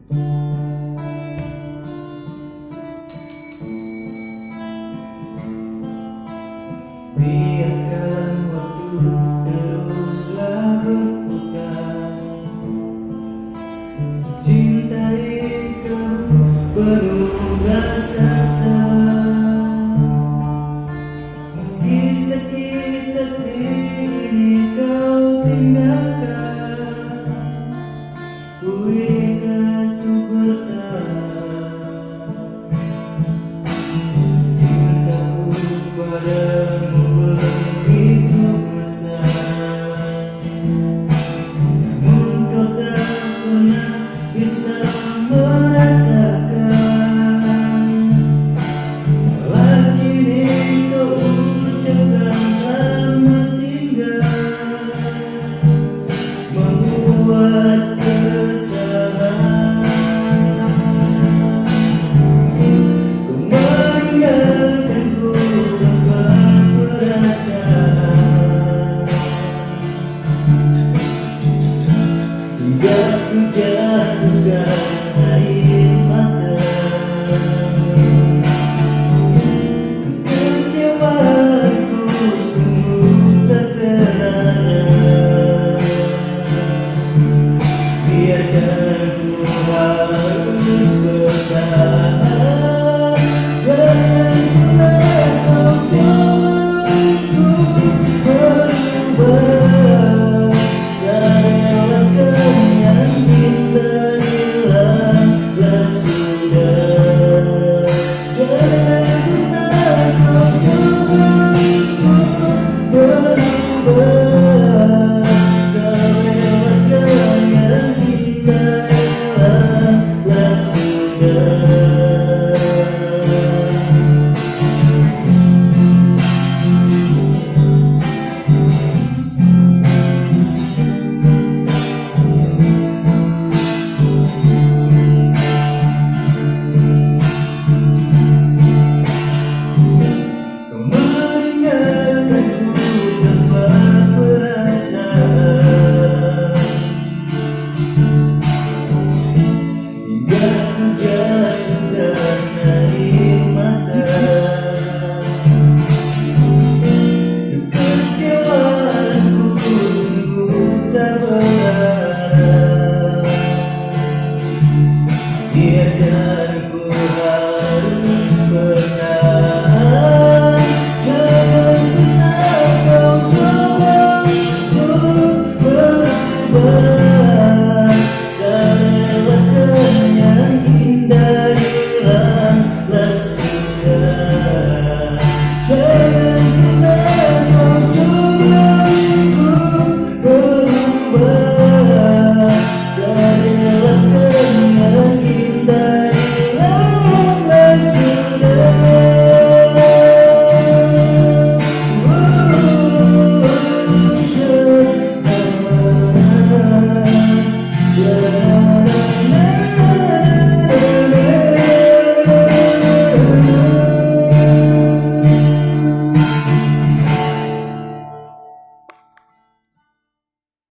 Biarkan waktu teruslah berputar, cintai kamu penuh rasa salah. Meski sakit hati ini kau tinggalkan, ku ikhlas untuk bertahan. Cintaku padamu begitu besar, namun kau tak pernah bisa merasakan. Lagi ini kau ucapkan selamat tinggal, membuat kesalahan. Ku meninggalkanku tanpa perasaan, hingga ku jatuhkan air mata. Kekecewaanku sungguh tak terlarang. Biarkan ku harus bertahan, jangan pernah kau coba untuk berubah. Relakan yang kita hilanglah sudah. Jangan pernah kau coba untuk berubah. Relakan yang kita hilanglah sudah. Kau meninggalkanku tanpa perasaan, hingga ku jatuhkan air mata. Kekecewaanku sungguh tak berarti. Biarkan